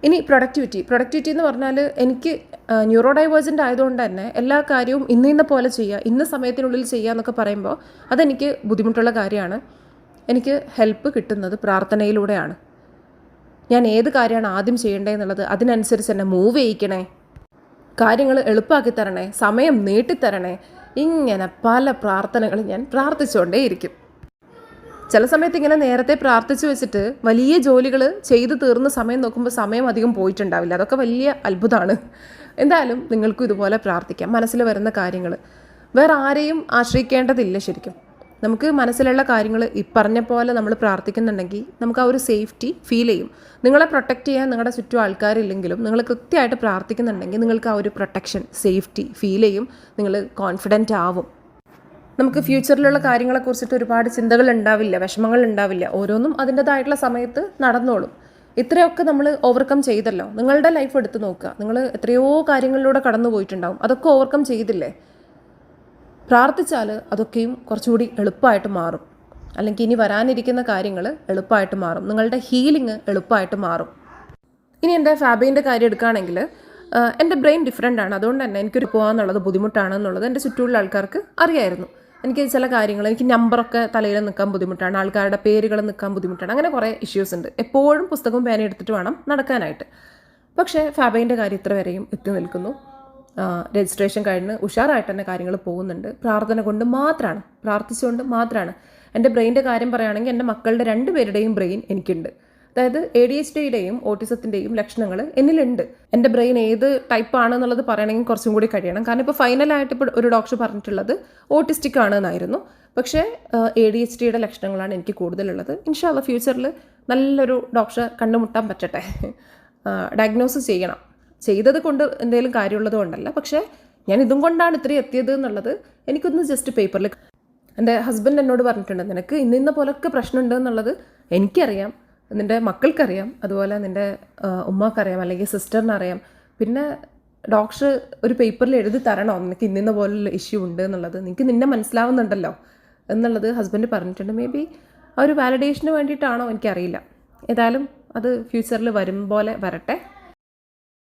ഇനി പ്രൊഡക്ടിവിറ്റി എന്ന് പറഞ്ഞാൽ എനിക്ക് ന്യൂറോ ഡൈവേർജൻ്റ് ആയതുകൊണ്ട് തന്നെ എല്ലാ കാര്യവും ഇന്ന പോലെ ചെയ്യുക, ഇന്ന സമയത്തിനുള്ളിൽ ചെയ്യുക എന്നൊക്കെ പറയുമ്പോൾ അതെനിക്ക് ബുദ്ധിമുട്ടുള്ള കാര്യമാണ്. എനിക്ക് ഹെൽപ്പ് കിട്ടുന്നത് പ്രാർത്ഥനയിലൂടെയാണ്. ഞാൻ ഏത് കാര്യമാണ് ആദ്യം ചെയ്യേണ്ടതെന്നുള്ളത് അതിനനുസരിച്ച് തന്നെ മൂവ് ചെയ്യിക്കണേ, കാര്യങ്ങൾ എളുപ്പമാക്കി തരണേ, സമയം നീട്ടിത്തരണേ, ഇങ്ങനെ പല പ്രാർത്ഥനകൾ ഞാൻ പ്രാർത്ഥിച്ചുകൊണ്ടേയിരിക്കും. ചില സമയത്ത് ഇങ്ങനെ നേരത്തെ പ്രാർത്ഥിച്ചു വെച്ചിട്ട് വലിയ ജോലികൾ ചെയ്തു തീർന്ന സമയം നോക്കുമ്പോൾ സമയം അധികം പോയിട്ടുണ്ടാവില്ല. അതൊക്കെ വലിയ അത്ഭുതമാണ്. എന്തായാലും നിങ്ങൾക്കും ഇതുപോലെ പ്രാർത്ഥിക്കാം. മനസ്സിൽ വരുന്ന കാര്യങ്ങൾ വേറെ ആരെയും ആശ്രയിക്കേണ്ടതില്ല. ശരിക്കും നമുക്ക് മനസ്സിലുള്ള കാര്യങ്ങൾ ഈ പറഞ്ഞ പോലെ നമ്മൾ പ്രാർത്ഥിക്കുന്നുണ്ടെങ്കിൽ നമുക്ക് ആ ഒരു സേഫ്റ്റി ഫീൽ ചെയ്യും. നിങ്ങളെ പ്രൊട്ടക്റ്റ് ചെയ്യാൻ നിങ്ങളുടെ ചുറ്റും ആൾക്കാരില്ലെങ്കിലും നിങ്ങൾ കൃത്യമായിട്ട് പ്രാർത്ഥിക്കുന്നുണ്ടെങ്കിൽ നിങ്ങൾക്ക് ആ ഒരു പ്രൊട്ടക്ഷൻ, സേഫ്റ്റി ഫീൽ ചെയ്യും. നിങ്ങൾ കോൺഫിഡൻ്റ് ആവും. നമുക്ക് ഫ്യൂച്ചറിലുള്ള കാര്യങ്ങളെക്കുറിച്ചിട്ട് ഒരുപാട് ചിന്തകൾ ഉണ്ടാവില്ല, വിഷമങ്ങൾ ഉണ്ടാവില്ല. ഓരോന്നും അതിൻ്റെതായിട്ടുള്ള സമയത്ത് നടന്നോളും. ഇത്രയൊക്കെ നമ്മൾ ഓവർകം ചെയ്തല്ലോ. നിങ്ങളുടെ ലൈഫ് എടുത്ത് നോക്കുക. നിങ്ങൾ എത്രയോ കാര്യങ്ങളിലൂടെ കടന്നു പോയിട്ടുണ്ടാവും. അതൊക്കെ ഓവർകം ചെയ്തില്ലേ? പ്രാർത്ഥിച്ചാൽ അതൊക്കെയും കുറച്ചുകൂടി എളുപ്പമായിട്ട് മാറും. അല്ലെങ്കിൽ ഇനി വരാനിരിക്കുന്ന കാര്യങ്ങൾ എളുപ്പമായിട്ട് മാറും. നിങ്ങളുടെ ഹീലിംഗ് എളുപ്പമായിട്ട് മാറും. ഇനി എൻ്റെ ഫാബീൻ്റെ കാര്യം എടുക്കുകയാണെങ്കിൽ എൻ്റെ ബ്രെയിൻ ഡിഫറെൻ്റ് ആണ്. അതുകൊണ്ട് തന്നെ എനിക്കൊരു പോകാമെന്നുള്ളത് ബുദ്ധിമുട്ടാണെന്നുള്ളത് എൻ്റെ ചുറ്റുമുള്ള ആൾക്കാർക്ക് അറിയായിരുന്നു. എനിക്ക് ചില കാര്യങ്ങൾ, എനിക്ക് നമ്പറൊക്കെ തലയിൽ നിൽക്കാൻ ബുദ്ധിമുട്ടാണ്, ആൾക്കാരുടെ പേരുകൾ നിൽക്കാൻ ബുദ്ധിമുട്ടാണ്, അങ്ങനെ കുറേ ഇഷ്യൂസ് ഉണ്ട്. എപ്പോഴും പുസ്തകവും പേന എടുത്തിട്ട് വേണം നടക്കാനായിട്ട്. പക്ഷേ ഫാബീൻ്റെ കാര്യം ഇത്ര വരെയും എത്തി നിൽക്കുന്നു. രജിസ്ട്രേഷൻ കഴിഞ്ഞ് ഉഷാറായിട്ട് തന്നെ കാര്യങ്ങൾ പോകുന്നുണ്ട്. പ്രാർത്ഥന കൊണ്ട് മാത്രമാണ്, പ്രാർത്ഥിച്ചുകൊണ്ട് മാത്രമാണ്. എൻ്റെ ബ്രെയിൻ്റെ കാര്യം പറയുകയാണെങ്കിൽ എൻ്റെ മക്കളുടെ 2 പേരുടെയും ബ്രെയിൻ എനിക്കുണ്ട്. അതായത് ADHDയുടെയും ഓട്ടിസത്തിൻ്റെയും ലക്ഷണങ്ങൾ എന്നിലുണ്ട്. എൻ്റെ ബ്രെയിൻ ഏത് ടൈപ്പാണെന്നുള്ളത് പറയണമെങ്കിൽ കുറച്ചും കൂടി കഴിയണം. കാരണം ഇപ്പോൾ ഫൈനലായിട്ട് ഇപ്പോൾ ഒരു ഡോക്ടർ പറഞ്ഞിട്ടുള്ളത് ഓട്ടിസ്റ്റിക് ആണെന്നായിരുന്നു. പക്ഷേ ADHDയുടെ ലക്ഷണങ്ങളാണ് എനിക്ക് കൂടുതലുള്ളത്. ഇൻഷാ അല്ലാഹ് ഫ്യൂച്ചറിൽ നല്ലൊരു ഡോക്ടറെ കണ്ടുമുട്ടാൻ പറ്റട്ടെ. ഡയഗ്നോസ് ചെയ്യണം. ചെയ്തത് കൊണ്ട് എന്തെങ്കിലും കാര്യമുള്ളത് കൊണ്ടല്ല, പക്ഷേ ഞാൻ ഇതും കൊണ്ടാണ് ഇത്രയും എത്തിയത് എന്നുള്ളത് എനിക്കൊന്ന് ജസ്റ്റ് പേപ്പറിൽ. എൻ്റെ ഹസ്ബൻഡ് എന്നോട് പറഞ്ഞിട്ടുണ്ട്, നിനക്ക് ഇന്ന പോലൊക്കെ പ്രശ്നമുണ്ട് എന്നുള്ളത് എനിക്കറിയാം, നിൻ്റെ മക്കൾക്കറിയാം, അതുപോലെ നിൻ്റെ ഉമ്മക്കറിയാം, അല്ലെങ്കിൽ സിസ്റ്ററിനറിയാം. പിന്നെ ഡോക്ടർ ഒരു പേപ്പറിൽ എഴുതി തരണോ നിനക്ക് ഇന്ന പോലുള്ള ഇഷ്യൂ ഉണ്ട് എന്നുള്ളത്? നിനക്ക് നിന്നെ മനസ്സിലാവുന്നുണ്ടല്ലോ എന്നുള്ളത് ഹസ്ബൻഡ് പറഞ്ഞിട്ടുണ്ട്. മേ ബി ആ ഒരു വാലിഡേഷന് വേണ്ടിയിട്ടാണോ എനിക്കറിയില്ല. ഏതായാലും അത് ഫ്യൂച്ചറിൽ വരും പോലെ വരട്ടെ.